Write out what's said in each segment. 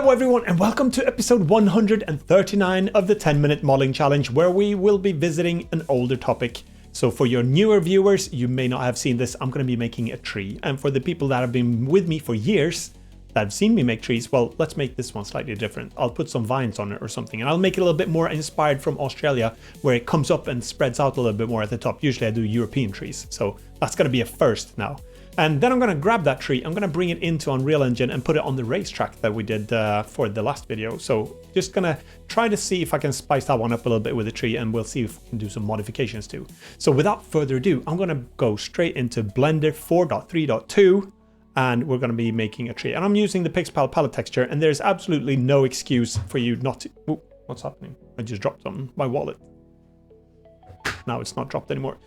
Hello everyone and welcome to episode 139 of the 10-minute modeling challenge, where we will be visiting an older topic. So for your newer viewers, you may not have seen this, I'm going to be making a tree. And for the people that have been with me for years, that have seen me make trees, well, let's make this one slightly different. I'll put some vines on it or something, and I'll make it a little bit more inspired from Australia, where it comes up and spreads out a little bit more at the top. Usually I do European trees, so that's going to be a first now. And then I'm going to grab that tree, I'm going to bring it into Unreal Engine and put it on the racetrack that we did for the last video. So just going to try to see if I can spice that one up a little bit with the tree, and we'll see if we can do some modifications too. So without further ado, I'm going to go straight into Blender 4.3.2 and we're going to be making a tree. And I'm using the Pixpal palette texture, and there's absolutely no excuse for you not to... Ooh, what's happening? I just dropped something. My wallet. Now it's not dropped anymore.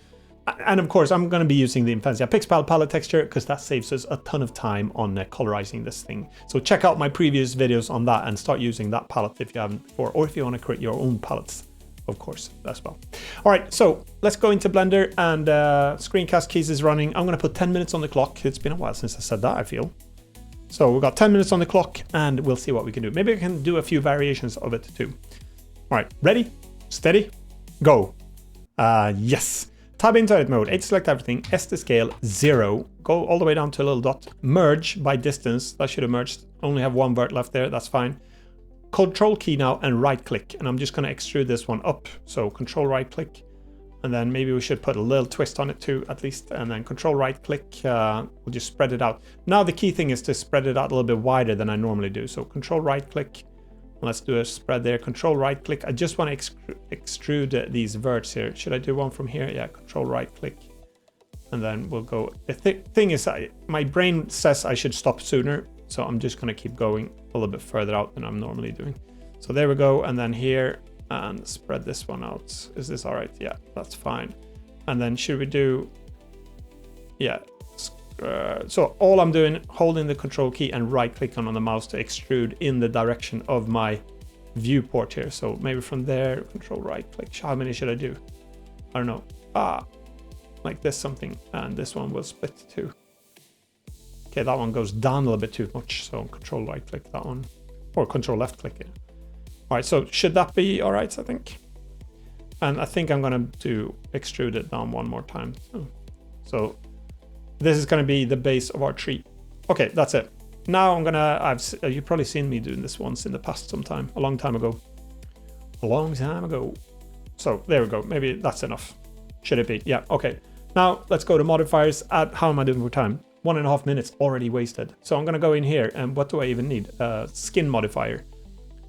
And of course, I'm going to be using the Infanzia Pixpal palette texture because that saves us a ton of time on colorizing this thing. So check out my previous videos on that and start using that palette if you haven't before, or if you want to create your own palettes, of course, as well. All right, so let's go into Blender, and screencast keys is running. I'm going to put 10 minutes on the clock. It's been a while since I said that, I feel. So we've got 10 minutes on the clock and we'll see what we can do. Maybe I can do a few variations of it too. All right, ready, steady, go. Yes. Tab into edit mode, A to select everything, S to scale, 0. Go all the way down to a little dot. Merge by distance, that should have merged. Only have one vert left there, that's fine. Control key now and right click, and I'm just going to extrude this one up. So control right click, and then maybe we should put a little twist on it too, at least. And then control right click, we'll just spread it out. Now the key thing is to spread it out a little bit wider than I normally do. So control right click. Let's do a spread there. Control right click. I just want to extrude these verts here. Should I do one from here? Yeah, control right click. And then we'll go. The thing is, my brain says I should stop sooner. So I'm just going to keep going a little bit further out than I'm normally doing. So there we go. And then here, and spread this one out. Is this all right? Yeah, that's fine. And then should we do, yeah. So all I'm doing, holding the control key and right clicking on the mouse to extrude in the direction of my viewport here. So maybe from there, control right click. How many should I do? I don't know. Like this something, and this one will split too. Okay, that one goes down a little bit too much. So control right click that one, or control left click it. All right, so should that be all right, I think? And I think I'm gonna do extrude it down one more time. So this is going to be the base of our tree. Okay, that's it. Now I'm gonna, you've probably seen me doing this once in the past sometime, a long time ago. So there we go, maybe that's enough. Should it be? Yeah, okay. Now let's go to modifiers. How am I doing for time? 1.5 minutes already wasted. So I'm gonna go in here, and what do I even need? Skin modifier.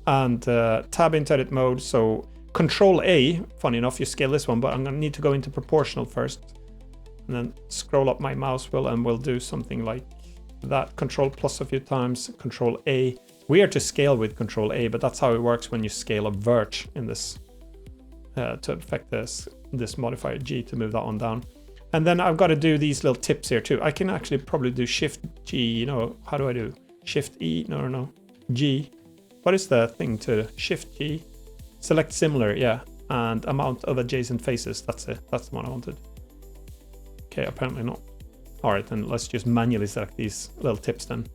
And tab into edit mode, so control A, funny enough, you scale this one, but I'm gonna need to go into proportional first. And then scroll up my mouse wheel, and we'll do something like that. Control plus a few times, control A. We are to scale with control A, but that's how it works when you scale a vert in this to affect this modifier G to move that one down. And then I've got to do these little tips here too. I can actually probably do Shift G, you know, how do I do? Shift E, no, G. What is the thing to Shift G? Select similar, yeah. And amount of adjacent faces, that's it. That's the one I wanted. Okay, apparently not. All right, then let's just manually select these little tips then.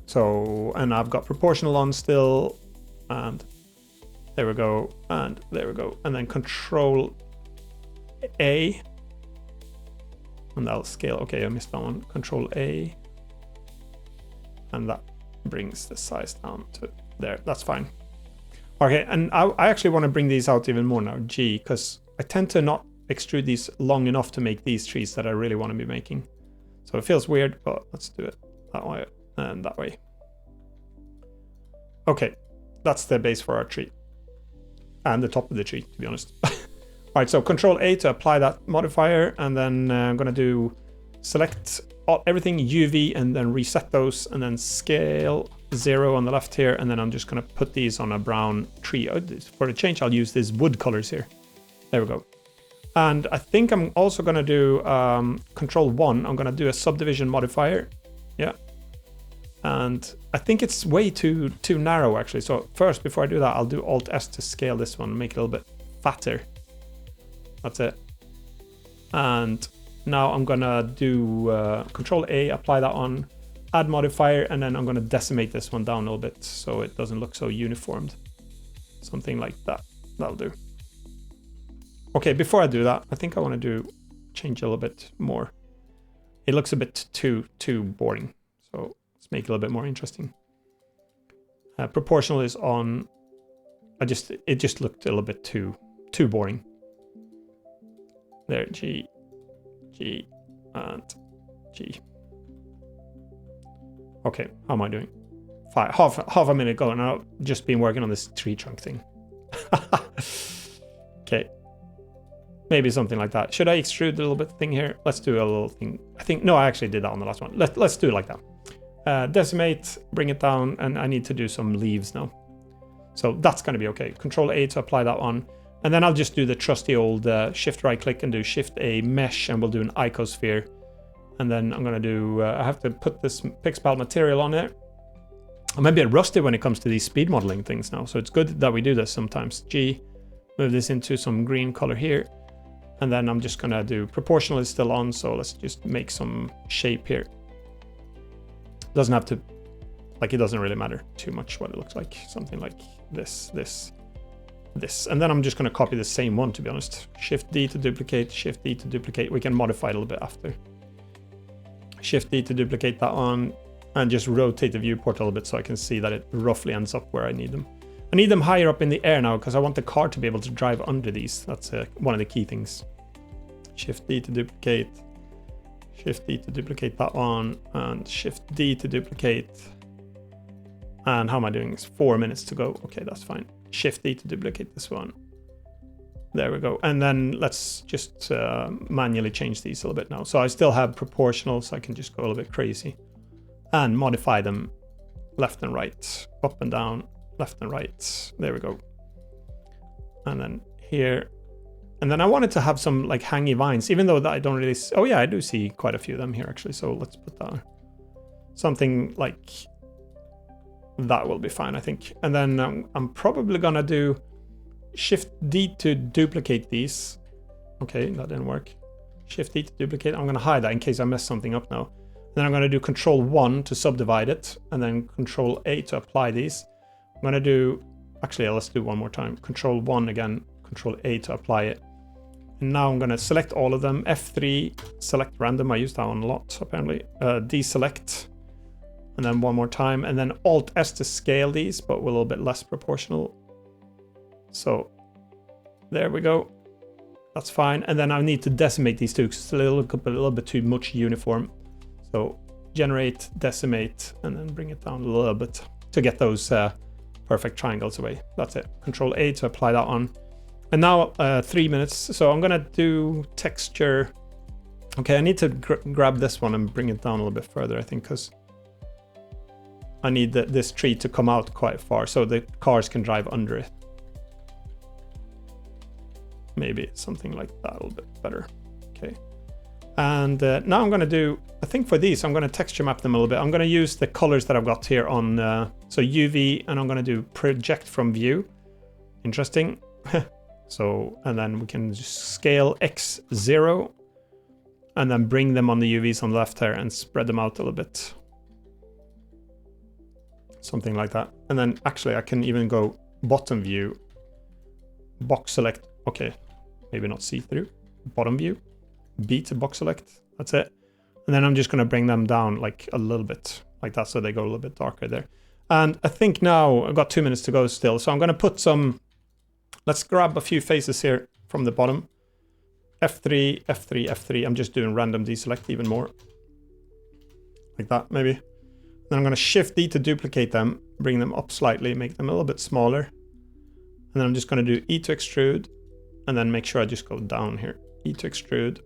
So, and I've got proportional on still, and there we go, and there we go. And then control A, and that'll scale. Okay, I missed that one. Control A, and that brings the size down to there. That's fine. Okay, and I actually want to bring these out even more now, G, because I tend to not extrude these long enough to make these trees that I really want to be making. So it feels weird, but let's do it that way and that way. Okay, that's the base for our tree. And the top of the tree, to be honest. All right, so control A to apply that modifier, and then I'm going to do select everything UV and then reset those, and then scale 0 on the left here, and then I'm just going to put these on a brown tree. For the change, I'll use these wood colors here. There we go. And I think I'm also going to do control 1. I'm going to do a subdivision modifier. Yeah. And I think it's way too narrow, actually. So first, before I do that, I'll do Alt S to scale this one, make it a little bit fatter. That's it. And now I'm going to do control A, apply that on. add modifier, and then I'm going to decimate this one down a little bit so it doesn't look so uniformed. Something like that. That'll do. Okay, before I do that, I think I want to change a little bit more. It looks a bit too boring. So let's make it a little bit more interesting. Proportional is on. It just looked a little bit too boring. There, G, and G. Okay, how am I doing? Half a minute ago, and I've just been working on this tree trunk thing. Okay, maybe something like that. Should I extrude a little bit thing here? Let's do a little thing. I think no, I actually did that on the last one. Let's do it like that. Decimate, bring it down, and I need to do some leaves now. So that's going to be okay. Control A to apply that one. And then I'll just do the trusty old shift right click and do shift A mesh, and we'll do an icosphere. And then I'm going to do, I have to put this pixpal material on there. I'm a bit rusty when it comes to these speed modeling things now. So it's good that we do this sometimes. G, move this into some green color here. And then I'm just going to do proportional is still on. So let's just make some shape here. Doesn't have to, like, it doesn't really matter too much what it looks like. Something like this. And then I'm just going to copy the same one, to be honest. Shift D to duplicate, Shift D to duplicate. We can modify it a little bit after. Shift D to duplicate that one, and just rotate the viewport a little bit so I can see that it roughly ends up where I need them. I need them higher up in the air now because I want the car to be able to drive under these. That's one of the key things. Shift D to duplicate, Shift D to duplicate that one, and Shift D to duplicate. And how am I doing? It's 4 minutes to go. Okay, that's fine. Shift D to duplicate this one. There we go. And then let's just manually change these a little bit now. So I still have proportional, so I can just go a little bit crazy and modify them left and right, up and down, left and right. There we go. And then here. And then I wanted to have some like hangy vines, even though that I don't really see. Oh yeah, I do see quite a few of them here actually. So let's put that something like that will be fine, I think. And then I'm probably gonna do Shift D to duplicate these. Okay, that didn't work. Shift D to duplicate. I'm gonna hide that in case I mess something up now. Then I'm gonna do Control 1 to subdivide it, and then Control A to apply these. I'm gonna do, actually, let's do one more time. Control 1 again, Control A to apply it. And now I'm gonna select all of them. F3, select random. I use that one a lot, apparently. Deselect. And then one more time, and then Alt S to scale these, but with a little bit less proportional. So there we go. That's fine. And then I need to decimate these two because it's a little bit too much uniform. So generate, decimate, and then bring it down a little bit to get those perfect triangles away. That's it. Control A to apply that on. And now 3 minutes. So I'm gonna do texture. Okay, I need to grab this one and bring it down a little bit further, I think, because I need this tree to come out quite far so the cars can drive under it. Maybe something like that, a little bit better. Okay. And now I'm going to do, I think for these, I'm going to texture map them a little bit. I'm going to use the colors that I've got here on, so UV, and I'm going to do project from view. Interesting. So, and then we can just scale X0 and then bring them on the UVs on the left here and spread them out a little bit. Something like that. And then actually I can even go bottom view, box select. Okay, maybe not see through. Bottom view, B to box select. That's it. And then I'm just going to bring them down like a little bit like that, so they go a little bit darker there. And I think now I've got 2 minutes to go still. So I'm going to put some, let's grab a few faces here from the bottom. F3, F3, F3. I'm just doing random deselect even more. Like that, maybe. Then I'm going to Shift D to duplicate them, bring them up slightly, make them a little bit smaller. And then I'm just going to do E to extrude, and then make sure I just go down here. E to extrude.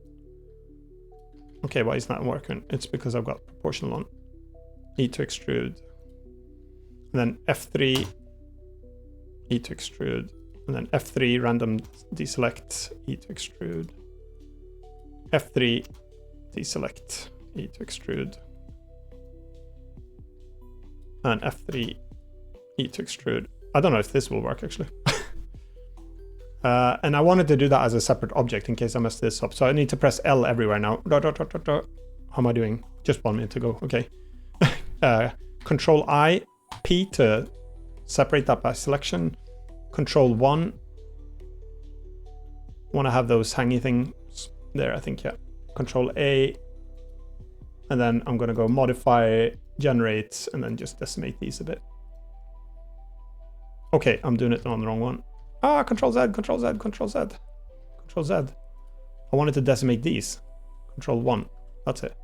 Okay, why is that working? It's because I've got proportional on. E to extrude. And then F3, E to extrude. And then F3, random deselect, E to extrude. F3, deselect, E to extrude. And F3, E to extrude. I don't know if this will work actually. And I wanted to do that as a separate object in case I messed this up. So I need to press L everywhere now. How am I doing? Just 1 minute to go. Okay. Control I, P to separate that by selection. Control 1. Want to have those hangy things there, I think, yeah. Control A. And then I'm going to go modify, generate, and then just decimate these a bit. Okay, I'm doing it on the wrong one. Ah, Control Z, Control Z, Control Z. Control Z. I wanted to decimate these. Control 1. That's it.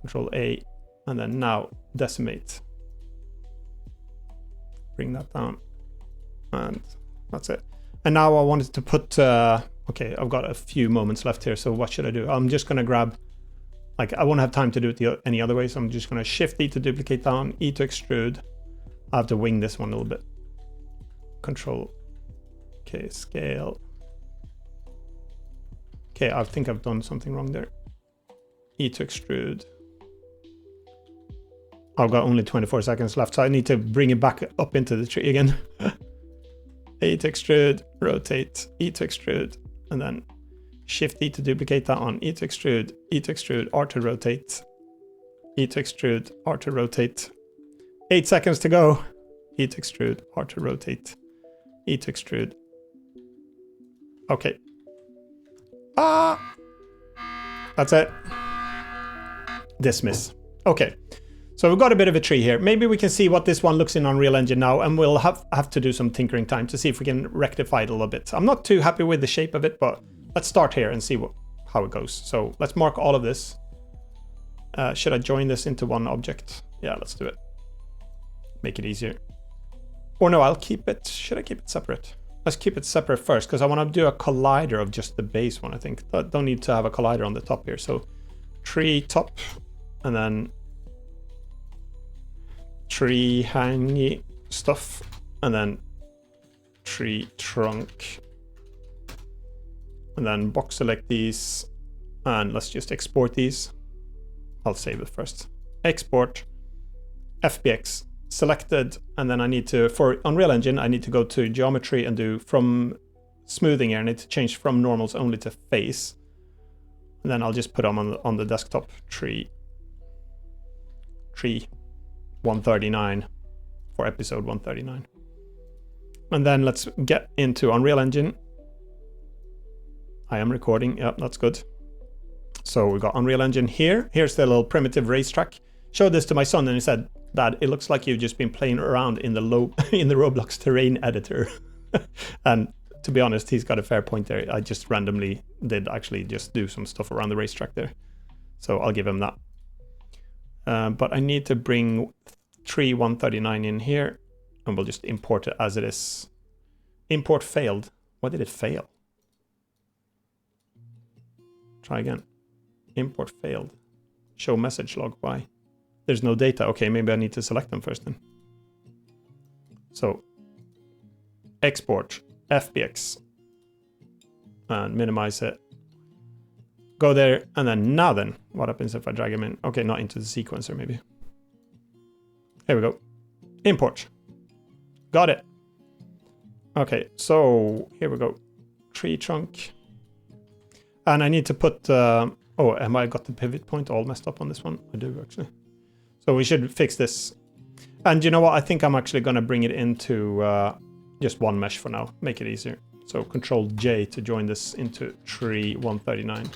Control A. And then now decimate. Bring that down. And that's it. And now I wanted to put... okay, I've got a few moments left here, so what should I do? I'm just going to grab... Like, I won't have time to do it any other way, so I'm just going to Shift E to duplicate down, E to extrude. I have to wing this one a little bit. Control... Okay, scale. Okay, I think I've done something wrong there. E to extrude. I've got only 24 seconds left, so I need to bring it back up into the tree again. E to extrude, rotate, E to extrude, and then Shift E to duplicate that one, E to extrude, R to rotate, E to extrude, R to rotate. 8 seconds to go. E to extrude, R to rotate, E to extrude. Okay. Ah! That's it. Dismiss. Okay. So we've got a bit of a tree here. Maybe we can see what this one looks in Unreal Engine now, and we'll have to do some tinkering time to see if we can rectify it a little bit. I'm not too happy with the shape of it, but let's start here and see how it goes. So let's mark all of this. Should I join this into one object? Yeah, let's do it. Make it easier. Or no, I'll keep it. Should I keep it separate? Let's keep it separate first, because I want to do a collider of just the base one, I think. I don't need to have a collider on the top here. So tree top, and then tree hangy stuff, and then tree trunk, and then box select these, and let's just export these. I'll save it first. Export, FBX, selected, and then I need to, for Unreal Engine, I need to go to geometry and do from smoothing here. I need to change from normals only to face. And then I'll just put them on the desktop. Tree 139 for episode 139. And then let's get into Unreal Engine. I am recording. Yep, that's good. So we've got Unreal Engine here. Here's the little primitive racetrack. Showed this to my son and he said, "Dad, it looks like you've just been playing around in the Roblox terrain editor." And to be honest, he's got a fair point there. I just randomly did actually just do some stuff around the racetrack there. So I'll give him that. But I need to bring tree 139 in here, and we'll just import it as it is. Import failed. Why did it fail? Try again. Import failed. Show message log. Why? There's no data. Okay, maybe I need to select them first then. So export FBX and minimize it. Go there, and then now then, what happens if I drag him in? Okay, not into the sequencer maybe. Here we go. Import. Got it. Okay, so here we go. Tree trunk. And I need to put, oh, am I got the pivot point all messed up on this one? I do actually. So we should fix this. And you know what? I think I'm actually going to bring it into just one mesh for now. Make it easier. So Control J to join this into tree 139.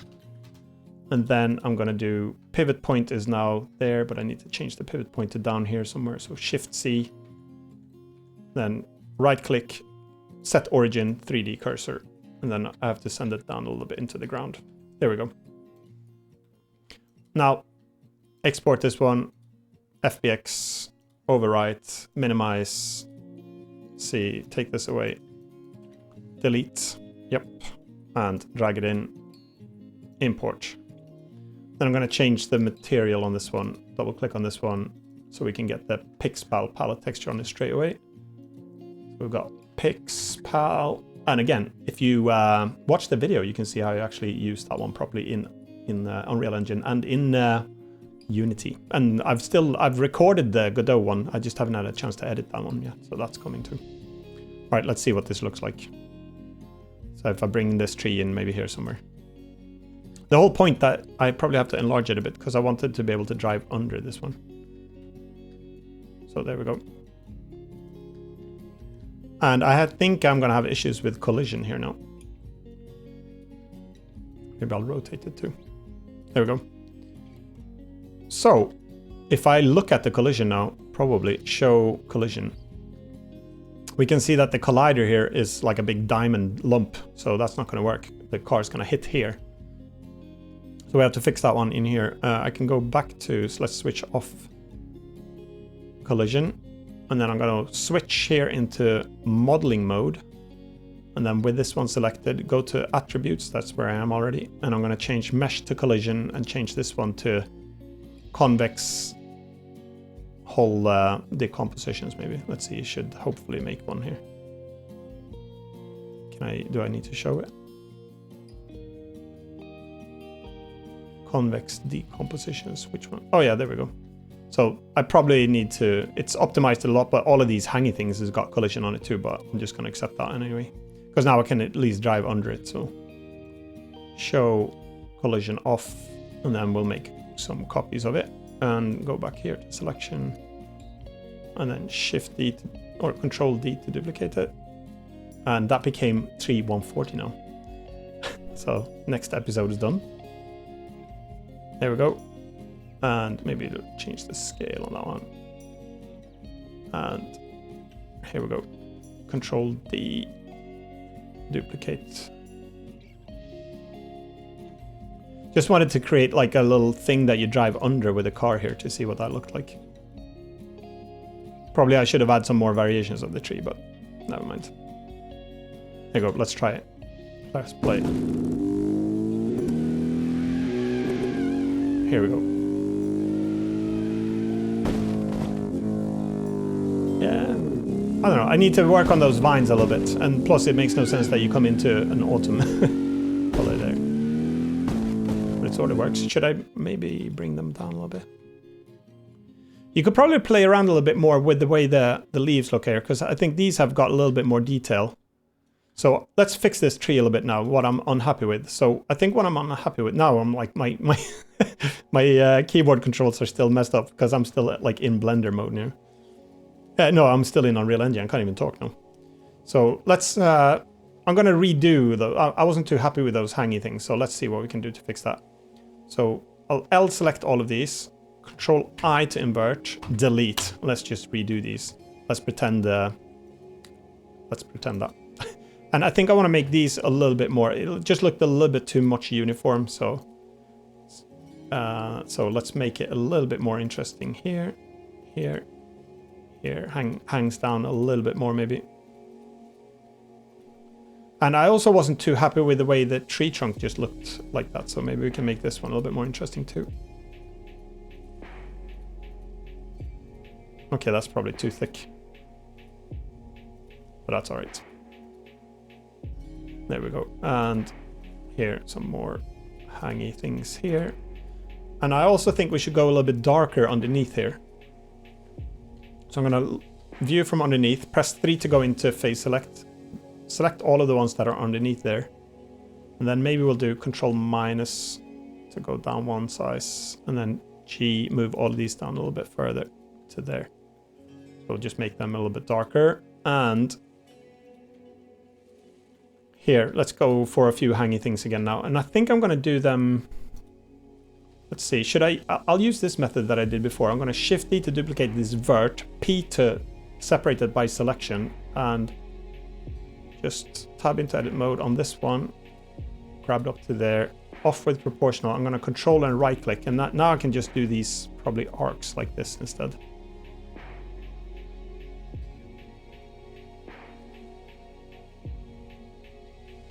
And then I'm going to do pivot point is now there, but I need to change the pivot point to down here somewhere. So Shift C, then right click, set origin 3D cursor. And then I have to send it down a little bit into the ground. There we go. Now export this one, FBX, overwrite, minimize, C, take this away, delete, yep, and drag it in, import. Then I'm going to change the material on this one, double click on this one, so we can get the Pixpal palette texture on it straight away. So we've got Pixpal, and again, if you watch the video, you can see how I actually used that one properly in Unreal Engine and in Unity. And I've recorded the Godot one. I just haven't had a chance to edit that one yet, so that's coming too. All right, let's see what this looks like. So if I bring this tree in maybe here somewhere. The whole point that I probably have to enlarge it a bit because I wanted to be able to drive under this one. So there we go. And I think I'm gonna have issues with collision here now. Maybe I'll rotate it too. There we go. So if I look at the collision now, probably show collision, we can see that the collider here is like a big diamond lump. So that's not gonna work. The car is gonna hit here. So we have to fix that one in here. I can go back to, so let's switch off collision. And then I'm gonna switch here into modeling mode. And then with this one selected, go to attributes, that's where I am already. And I'm gonna change mesh to collision and change this one to convex hull decompositions maybe. Let's see, it should hopefully make one here. Do I need to show it? Convex decompositions, which one? Oh yeah, there we go. So I probably need to, it's optimized a lot, but all of these hangy things has got collision on it too, but I'm just gonna accept that anyway. Because now I can at least drive under it, so. Show collision off, and then we'll make some copies of it. And go back here to selection. And then Shift D or Control D to duplicate it. And that became 3140 now. So next episode is done. There we go. And maybe it'll change the scale on that one. And here we go. Control D, duplicate. Just wanted to create like a little thing that you drive under with a car here to see what that looked like. Probably I should have had some more variations of the tree, but never mind. There you go, let's try it. Let's play. Here we go. Yeah, I don't know, I need to work on those vines a little bit, and plus it makes no sense that you come into an autumn color there. But it sort of works. Should I maybe bring them down a little bit? You could probably play around a little bit more with the way the leaves look here, because I think these have got a little bit more detail. So let's fix this tree a little bit now, what I'm unhappy with. So I think what I'm unhappy with now, I'm like, my keyboard controls are still messed up because I'm still like in Blender mode now. No, I'm still in Unreal Engine, I can't even talk now. So let's, I'm gonna redo I wasn't too happy with those hangy things, so let's see what we can do to fix that. So I'll L select all of these, Control I to invert, delete. Let's just redo these. Let's pretend that. And I think I want to make these a little bit more, it just looked a little bit too much uniform, so let's make it a little bit more interesting here, here, here, hangs down a little bit more maybe. And I also wasn't too happy with the way the tree trunk just looked like that, so maybe we can make this one a little bit more interesting too. Okay, that's probably too thick, but that's all right. There we go. And here, some more hangy things here. And I also think we should go a little bit darker underneath here. So I'm gonna view from underneath, press 3 to go into phase select. Select all of the ones that are underneath there. And then maybe we'll do Control minus to go down one size. And then G, move all of these down a little bit further to there. So we'll just make them a little bit darker. And here, let's go for a few hangy things again now. And I think I'm gonna do them, let's see, I'll use this method that I did before. I'm gonna Shift D to duplicate this vert, P to separate it by selection, and just tab into edit mode on this one, grabbed up to there, off with proportional. I'm gonna Control and right click, and now I can just do these probably arcs like this instead.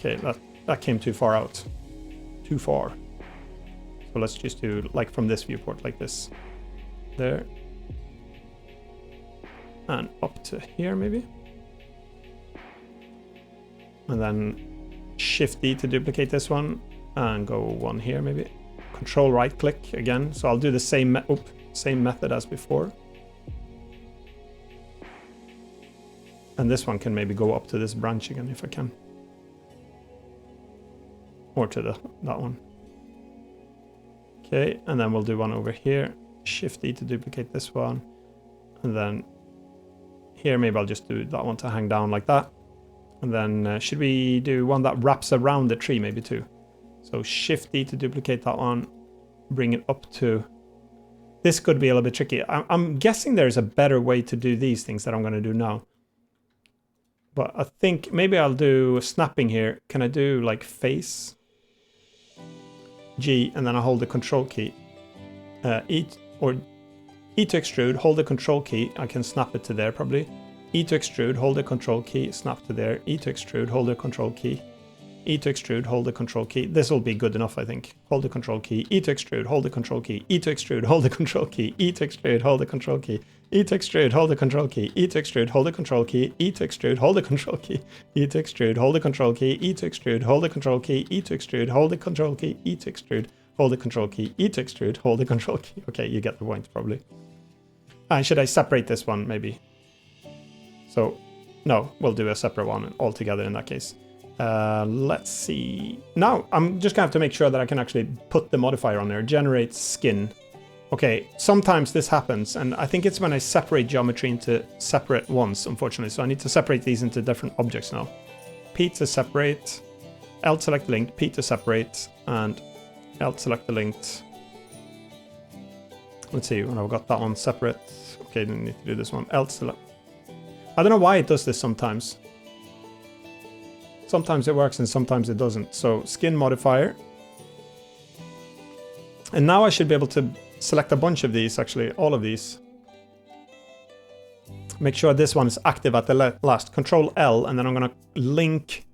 Okay, that came too far out. Too far. So let's just do like from this viewport like this. There. And up to here maybe. And then Shift D to duplicate this one and go one here maybe. Control right click again. So I'll do the same method as before. And this one can maybe go up to this branch again if I can. Or to that one. Okay, and then we'll do one over here. Shift D to duplicate this one. And then here, maybe I'll just do that one to hang down like that. And then should we do one that wraps around the tree maybe too? So Shift D to duplicate that one, bring it up to... This could be a little bit tricky. I'm guessing there's a better way to do these things that I'm going to do now. But I think maybe I'll do snapping here. Can I do like face? G, and then I hold the control key. E to extrude, hold the control key. I can snap it to there probably. E to extrude, hold the control key, snap to there. E to extrude, hold the control key. E to extrude, hold the control key. This will be good enough, I think. Hold the control key. E to extrude, hold the control key. E to extrude, hold the control key. E to extrude, hold the control key. E to extrude, hold the control key. E to extrude, hold the control key. E to extrude, hold the control key. E to extrude, hold the control key. E to extrude, hold the control key. E to extrude, hold the control key. E to extrude, hold the control key. E to extrude, hold the control key. Okay, you get the point probably. And should I separate this one maybe? So, no, we'll do a separate one altogether in that case. Let's see. Now, I'm just gonna have to make sure that I can actually put the modifier on there. Generate skin. Okay, sometimes this happens, and I think it's when I separate geometry into separate ones, unfortunately. So I need to separate these into different objects now. P to separate, L select linked, P to separate, and L select the linked. Let's see, when I've got that one separate. Okay, then need to do this one. L select. I don't know why it does this sometimes. Sometimes it works and sometimes it doesn't. So skin modifier. And now I should be able to select a bunch of these, actually, all of these. Make sure this one is active at the last. Control L, and then I'm gonna link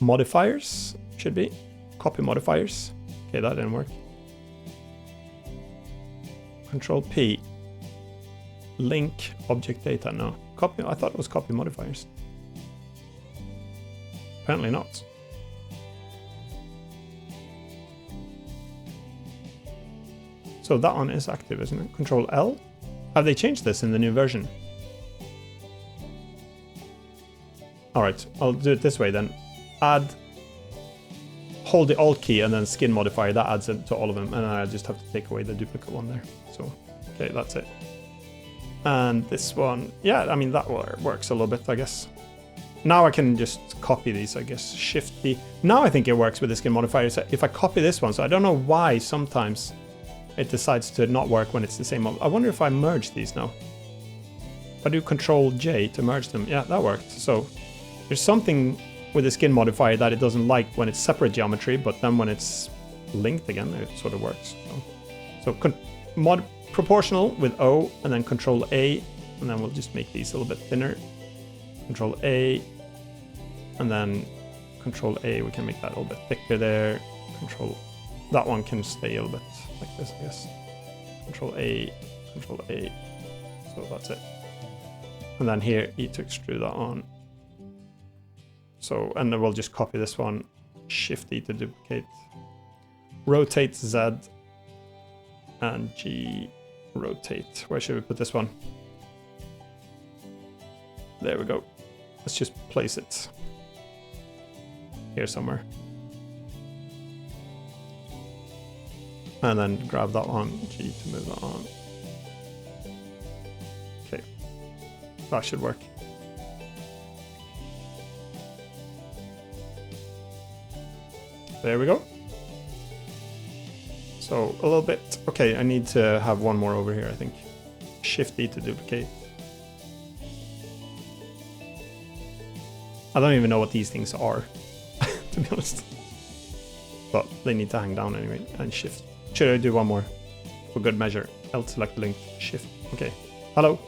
modifiers, should be. Copy modifiers. Okay, that didn't work. Control P. Link object data, no. Copy, I thought it was copy modifiers. Apparently not. So that one is active, isn't it? Control L? Have they changed this in the new version? Alright, I'll do it this way then. Add, hold the Alt key and then skin modifier, that adds it to all of them, and then I just have to take away the duplicate one there. So, okay, that's it. And this one, yeah, I mean, that works a little bit, I guess. Now I can just copy these, I guess. Shift D. Now I think it works with the skin modifier. So if I copy this one, so I don't know why sometimes it decides to not work when it's the same. I wonder if I merge these now. If I do Control J to merge them, yeah, that worked. So there's something with the skin modifier that it doesn't like when it's separate geometry, but then when it's linked again, it sort of works. So proportional with O, and then Control A, and then we'll just make these a little bit thinner. Control A, and then Control A, we can make that a little bit thicker there. Control, that one can stay a little bit like this, I guess. Control A, so that's it. And then here, E to extrude that on. So, and then we'll just copy this one, Shift E to duplicate. Rotate Z, and G, rotate. Where should we put this one? There we go. Let's just place it here somewhere. And then grab that one, G to move that on. Okay, that should work. There we go. So a little bit, okay, I need to have one more over here, I think. Shift D to duplicate. I don't even know what these things are, to be honest. But they need to hang down anyway, and shift. Should I do one more for good measure? L select link, shift. Okay. Hello.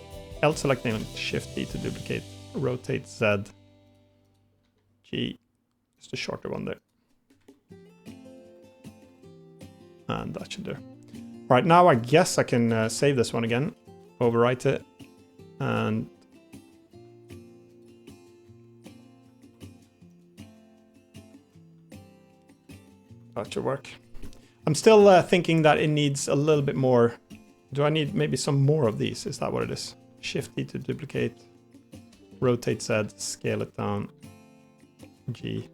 L select link, shift D to duplicate. Rotate Z. G. Just a shorter one there. And that should do. Right, now I guess I can save this one again. Overwrite it. And that should work. I'm still thinking that it needs a little bit more. Do I need maybe some more of these? Is that what it is? Shift D to duplicate. Rotate Z, scale it down. G.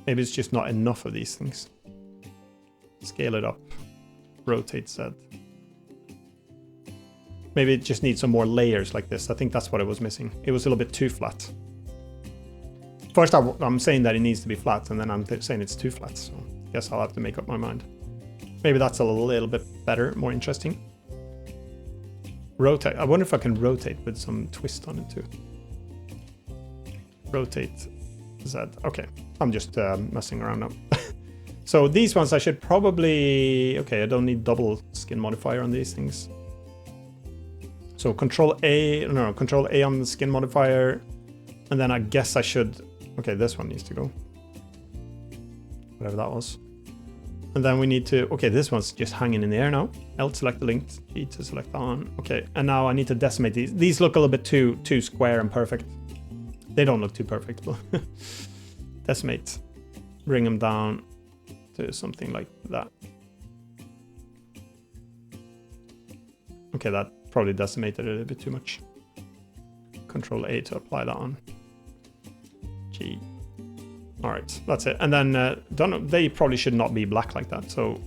Maybe it's just not enough of these things. Scale it up. Rotate Z. Maybe it just needs some more layers like this. I think that's what it was missing. It was a little bit too flat. First I'm saying that it needs to be flat, and then I'm saying it's too flat. So I guess I'll have to make up my mind. Maybe that's a little bit better, more interesting. Rotate. I wonder if I can rotate with some twist on it too. Rotate Z. Okay, I'm just messing around now. So these ones I should probably... Okay, I don't need double skin modifier on these things. So Control A on the skin modifier. And then I guess I should... Okay, this one needs to go. Whatever that was. And then we need to... Okay, this one's just hanging in the air now. L select the linked, G to select on. Okay, and now I need to decimate these. These look a little bit too square and perfect. They don't look too perfect, but... Decimate. Bring them down to something like that. Okay, that probably decimated it a little bit too much. Control A to apply that on. G. All right, that's it. And then they probably should not be black like that. So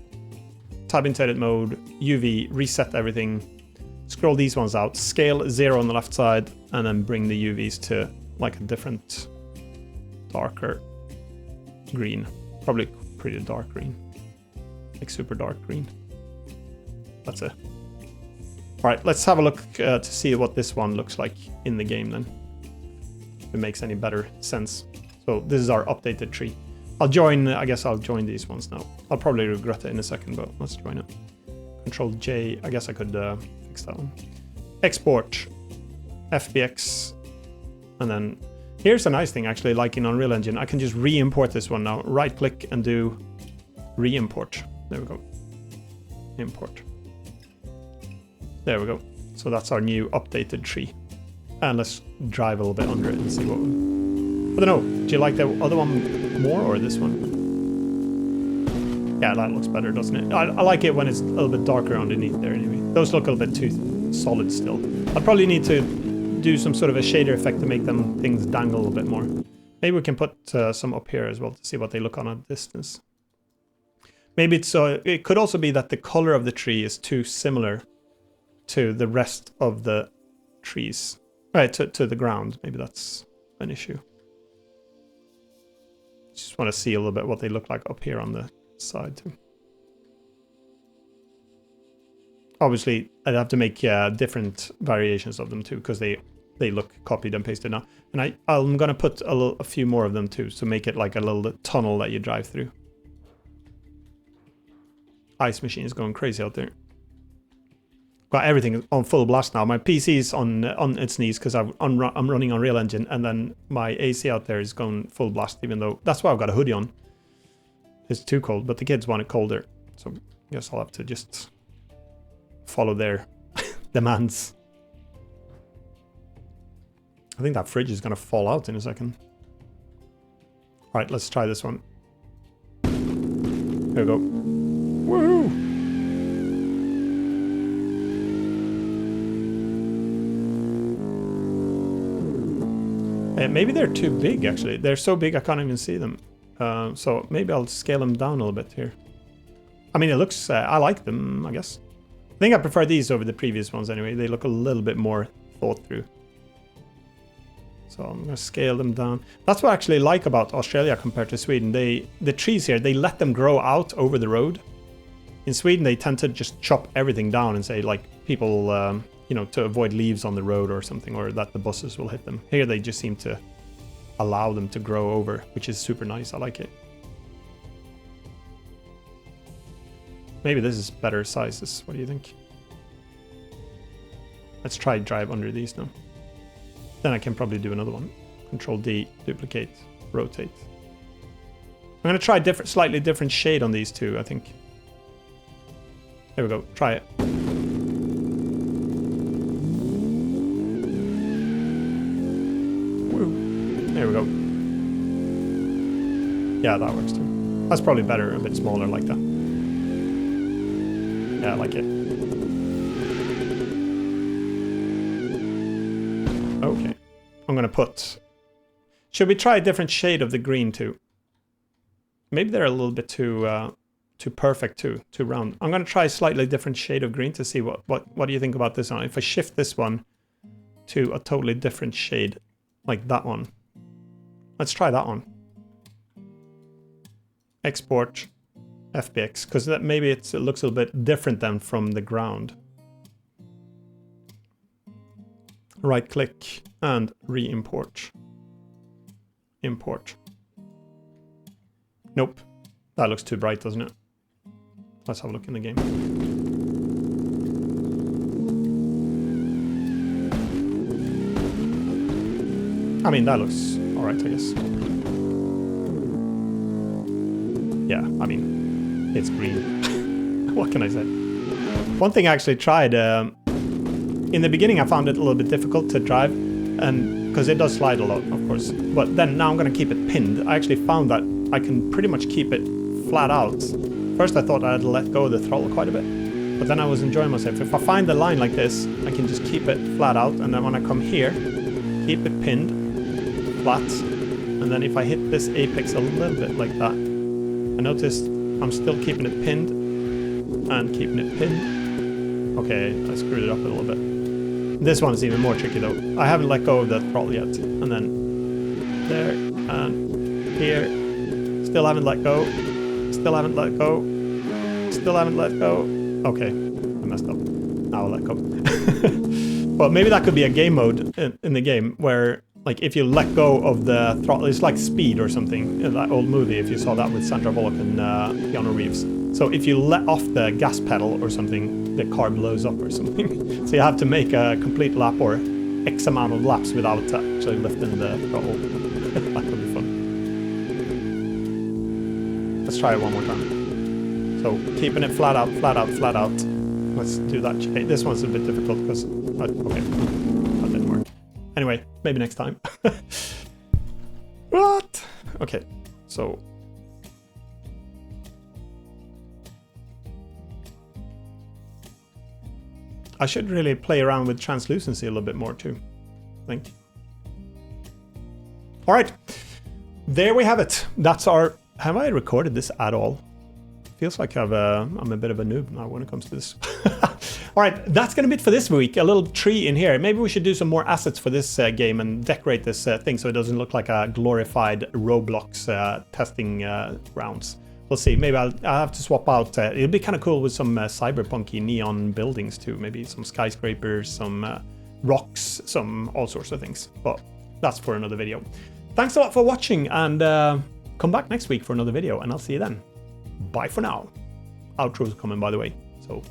tab into edit mode, UV, reset everything, scroll these ones out, scale 0 on the left side, and then bring the UVs to like a different darker green, probably pretty dark green, like super dark green. That's it. All right, let's have a look to see what this one looks like in the game then, if it makes any better sense. So this is our updated tree. I guess I'll join these ones now. I'll probably regret it in a second, but let's join it. Control J, I guess I could fix that one. Export, FBX, and then here's a nice thing actually, like in Unreal Engine, I can just re-import this one now. Right click and do re-import. There we go. Import. There we go. So that's our new updated tree. And let's drive a little bit under it and see what I don't know. Do you like the other one more or this one? Yeah, that looks better, doesn't it? I like it when it's a little bit darker underneath there anyway. Those look a little bit too solid still. I'll probably need to do some sort of a shader effect to make them things dangle a little bit more. Maybe we can put some up here as well to see what they look on a distance. Maybe it could also be that the color of the tree is too similar to the rest of the trees. Right, to the ground. Maybe that's an issue. Just want to see a little bit what they look like up here on the side too. Obviously, I'd have to make different variations of them too, because they look copied and pasted now. And I'm gonna put a few more of them too, so make it like a little tunnel that you drive through. Ice machine is going crazy out there. Got everything on full blast now. My PC is on its knees because I'm running Unreal Engine, and then my AC out there is going full blast, even though that's why I've got a hoodie on. It's too cold, but the kids want it colder, so I guess I'll have to just follow their demands. I think that fridge is gonna fall out in a second. All right, let's try this one. Here we go. Woohoo! Maybe they're too big, actually. They're so big I can't even see them. So maybe I'll scale them down a little bit here. I mean, it looks... I like them, I guess. I think I prefer these over the previous ones anyway. They look a little bit more thought through. So I'm going to scale them down. That's what I actually like about Australia compared to Sweden. The trees here, they let them grow out over the road. In Sweden, they tend to just chop everything down and say, like, people... you know, to avoid leaves on the road or something, or that the buses will hit them. Here they just seem to allow them to grow over, which is super nice. I like it. Maybe this is better sizes. What do you think? Let's try drive under these now. Then I can probably do another one. Control D, duplicate, rotate. I'm going to try slightly different shade on these two, I think. There we go. Try it. There we go. Yeah, that works too. That's probably better, a bit smaller like that. Yeah, I like it. Okay. I'm gonna put... Should we try a different shade of the green too? Maybe they're a little bit too to perfect to round. I'm gonna try a slightly different shade of green to see what do you think about this one. If I shift this one to a totally different shade, like that one. Let's try that one. Export FBX, because maybe it looks a little bit different than from the ground. Right click and re-import. Import. Nope. That looks too bright, doesn't it? Let's have a look in the game. I mean, that looks alright, I guess. Yeah, I mean, it's green. What can I say? One thing I actually tried, in the beginning I found it a little bit difficult to drive, and because it does slide a lot, of course. But then now I'm going to keep it pinned. I actually found that I can pretty much keep it flat out. First I thought I'd let go of the throttle quite a bit, but then I was enjoying myself. If I find the line like this, I can just keep it flat out, and then when I come here, keep it pinned, flat, and then if I hit this apex a little bit like that, I noticed I'm still keeping it pinned and keeping it pinned. Okay, I screwed it up a little bit. This one's even more tricky though. I haven't let go of the throttle yet, and then there and here. Still haven't let go. Still haven't let go. Still haven't let go. Okay, I messed up. Now I'll let go. Well, maybe that could be a game mode in the game where, like, if you let go of the throttle, it's like Speed or something. That old movie, if you saw that with Sandra Bullock and Keanu Reeves. So if you let off the gas pedal or something, the car blows up or something. So you have to make a complete lap or X amount of laps without actually lifting the throttle. That could be fun. Let's try it one more time. So keeping it flat out, flat out, flat out. Let's do that. Hey, this one's a bit difficult because, okay, that didn't work. Anyway, maybe next time. What? Okay, so. I should really play around with translucency a little bit more too, I think. All right, there we have it. That's our, have I recorded this at all? Feels like I'm a bit of a noob now when it comes to this. All right, that's gonna be it for this week. A little tree in here. Maybe we should do some more assets for this game and decorate this thing so it doesn't look like a glorified Roblox testing grounds. We'll see. Maybe I'll have to swap out. It'll be kind of cool with some cyberpunky neon buildings too. Maybe some skyscrapers, some rocks, some all sorts of things. But that's for another video. Thanks a lot for watching, and come back next week for another video, and I'll see you then. Bye for now. Outro's coming, by the way. So,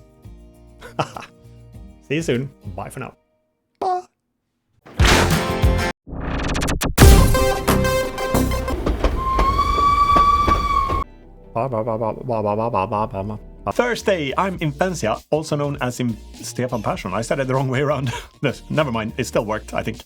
see you soon. Bye for now. Bye. Thursday, I'm in Fencia, also known as in Stefan Persson. I said it the wrong way around. Never mind, it still worked, I think.